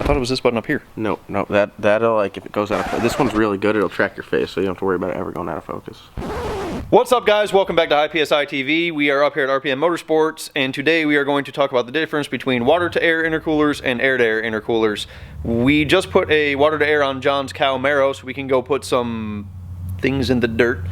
thought it was this button up here. No, that'll, like, if it goes out of, this one's really good, it'll track your face, so you don't have to worry about it ever going out of focus. What's up, guys? Welcome back to High PSI TV. We are up here at RPM Motorsports, and today we are going to talk about the difference between water-to-air intercoolers and air-to-air intercoolers. We just put a water-to-air on John's cow Marrow, so we can go put some things in the dirt.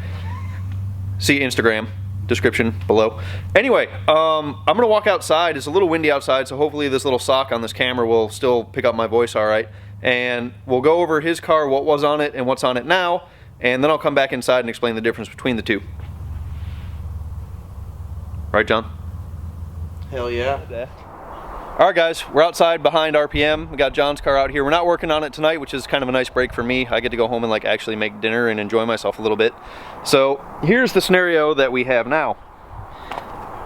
See Instagram description below. Anyway, I'm gonna walk outside. It's a little windy outside, so hopefully this little sock on this camera will still pick up my voice all right. And we'll go over his car, what was on it and what's on it now, and then I'll come back inside and explain the difference between the two. Right, John? Hell yeah. Alright guys, we're outside behind RPM. We got John's car out here. We're not working on it tonight, which is kind of a nice break for me. I get to go home and like actually make dinner and enjoy myself a little bit. So here's the scenario that we have now.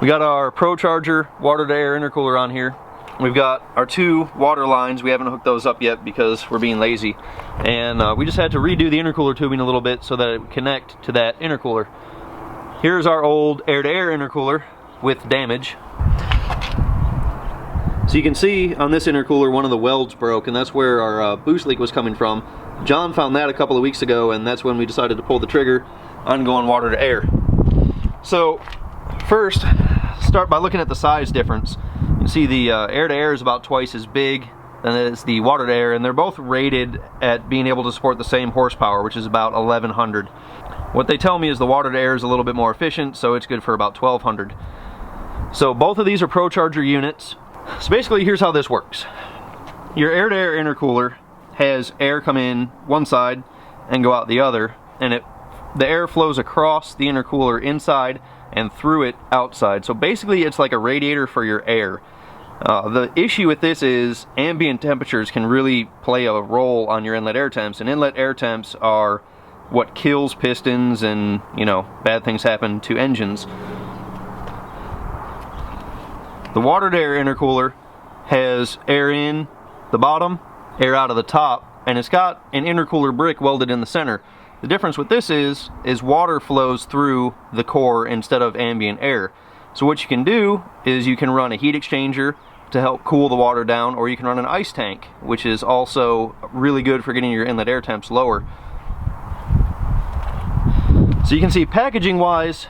We got our Pro Charger water-to-air intercooler on here. We've got our two water lines. We haven't hooked those up yet because we're being lazy. And we just had to redo the intercooler tubing a little bit so that it would connect to that intercooler. Here's our old air-to-air intercooler with damage. So you can see on this intercooler one of the welds broke, and that's where our boost leak was coming from. John found that a couple of weeks ago, and that's when we decided to pull the trigger on going water to air. So first, start by looking at the size difference. You can see the air to air is about twice as big than it's the water to air, and they're both rated at being able to support the same horsepower, which is about 1100. What they tell me is the water to air is a little bit more efficient, so it's good for about 1200. So both of these are Pro Charger units. So basically, here's how this works. Your air-to-air intercooler has air come in one side and go out the other, and the air flows across the intercooler inside and through it outside. So basically, it's like a radiator for your air. The issue with this is ambient temperatures can really play a role on your inlet air temps, and inlet air temps are what kills pistons and, you know, bad things happen to engines. The water-to-air intercooler has air in the bottom, air out of the top, and it's got an intercooler brick welded in the center. The difference with this is water flows through the core instead of ambient air. So what you can do is you can run a heat exchanger to help cool the water down, or you can run an ice tank, which is also really good for getting your inlet air temps lower. So you can see packaging-wise,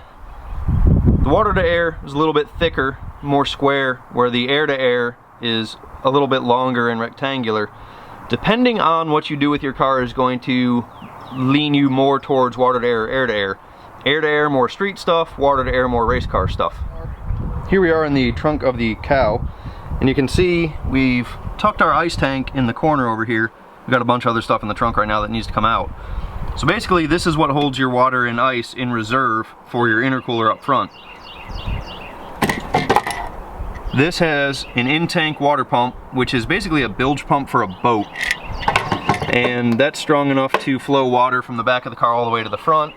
the water-to-air is a little bit thicker, more square, where the air-to-air is a little bit longer and rectangular. Depending on what you do with your car is going to lean you more towards water-to-air or air-to-air. Air-to-air, more street stuff; water-to-air, more race car stuff. Here we are in the trunk of the cow, and you can see we've tucked our ice tank in the corner over here. We've got a bunch of other stuff in the trunk right now that needs to come out. So basically, this is what holds your water and ice in reserve for your intercooler up front. This has an in-tank water pump, which is basically a bilge pump for a boat. And that's strong enough to flow water from the back of the car all the way to the front.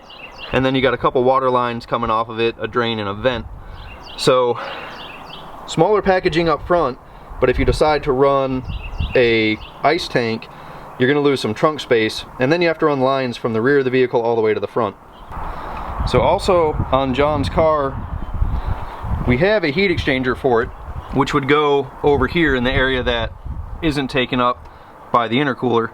And then you got a couple water lines coming off of it, a drain and a vent. So, smaller packaging up front, but if you decide to run a ice tank, you're gonna lose some trunk space, and then you have to run lines from the rear of the vehicle all the way to the front. So also, on John's car, we have a heat exchanger for it, which would go over here in the area that isn't taken up by the intercooler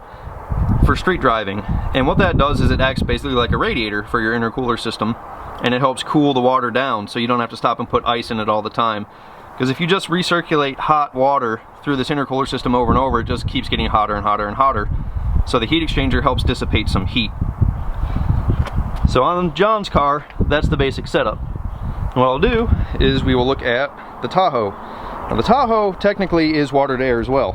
for street driving. And what that does is it acts basically like a radiator for your intercooler system, and it helps cool the water down so you don't have to stop and put ice in it all the time. Because if you just recirculate hot water through this intercooler system over and over, it just keeps getting hotter and hotter and hotter. So the heat exchanger helps dissipate some heat. So on John's car, that's the basic setup. What I'll do is we will look at the Tahoe. Now the Tahoe technically is water-to-air as well.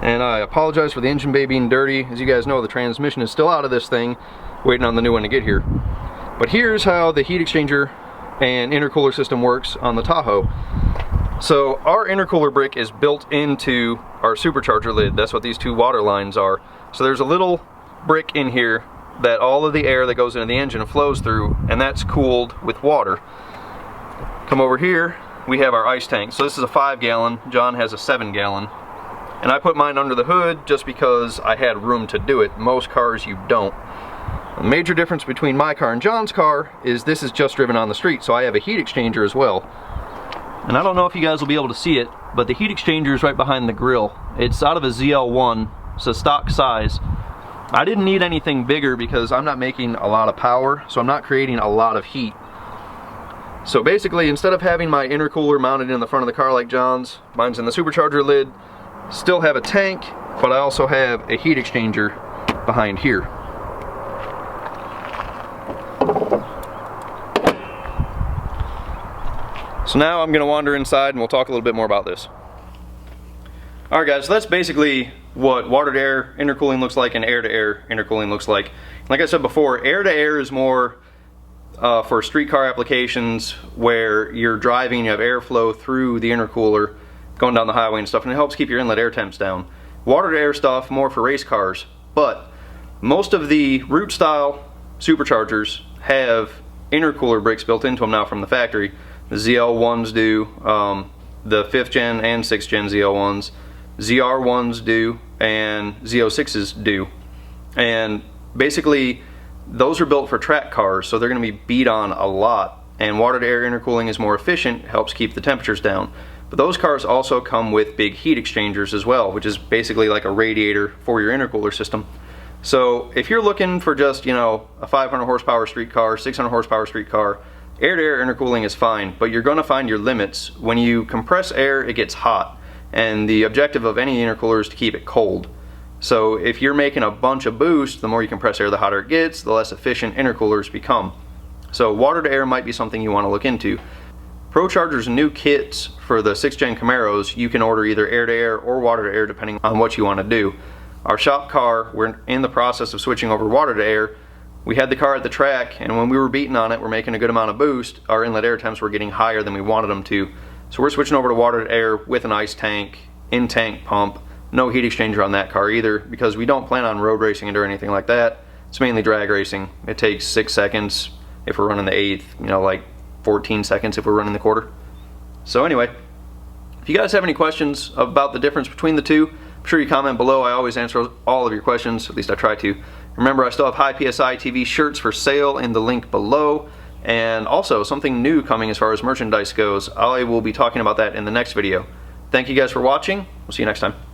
And I apologize for the engine bay being dirty. As you guys know, the transmission is still out of this thing, waiting on the new one to get here. But here's how the heat exchanger and intercooler system works on the Tahoe. So our intercooler brick is built into our supercharger lid. That's what these two water lines are. So there's a little brick in here that all of the air that goes into the engine flows through, and that's cooled with water. Come over here, we have our ice tank. So this is a 5-gallon, John has a 7-gallon. And I put mine under the hood just because I had room to do it. Most cars you don't. The major difference between my car and John's car is this is just driven on the street, so I have a heat exchanger as well. And I don't know if you guys will be able to see it, but the heat exchanger is right behind the grill. It's out of a ZL1, it's a stock size. I didn't need anything bigger because I'm not making a lot of power, so I'm not creating a lot of heat. So basically, instead of having my intercooler mounted in the front of the car like John's, mine's in the supercharger lid, still have a tank, but I also have a heat exchanger behind here. So now I'm going to wander inside and we'll talk a little bit more about this. Alright guys, so that's basically what water-to-air intercooling looks like and air-to-air intercooling looks like. Like I said before, air-to-air is more for streetcar applications where you're driving, you have airflow through the intercooler going down the highway and stuff, and it helps keep your inlet air temps down. Water-to-air stuff more for race cars, but most of the route style superchargers have intercooler bricks built into them now from the factory. The ZL1s do, the 5th gen and 6th gen ZL1s, ZR1s do, and Z06s do. And basically those are built for track cars, so they're going to be beat on a lot, and water-to-air intercooling is more efficient, helps keep the temperatures down. But those cars also come with big heat exchangers as well, which is basically like a radiator for your intercooler system. So if you're looking for just, you know, a 500 horsepower street car, 600 horsepower street car, air-to-air intercooling is fine, but you're going to find your limits. When you compress air, it gets hot, and the objective of any intercooler is to keep it cold. So if you're making a bunch of boost, the more you compress air, the hotter it gets, the less efficient intercoolers become. So water-to-air might be something you want to look into. ProCharger's new kits for the 6th gen Camaros, you can order either air-to-air or water-to-air depending on what you want to do. Our shop car, we're in the process of switching over water-to-air. We had the car at the track, and when we were beating on it, we're making a good amount of boost. Our inlet air temps were getting higher than we wanted them to. So we're switching over to water-to-air with an ice tank, in-tank pump. No heat exchanger on that car either, because we don't plan on road racing it or anything like that. It's mainly drag racing. It takes 6 seconds if we're running the 8th, you know, like 14 seconds if we're running the quarter. So anyway, if you guys have any questions about the difference between the two, I'm sure you comment below. I always answer all of your questions, at least I try to. Remember, I still have high PSI TV shirts for sale in the link below, and also something new coming as far as merchandise goes. I will be talking about that in the next video. Thank you guys for watching. We'll see you next time.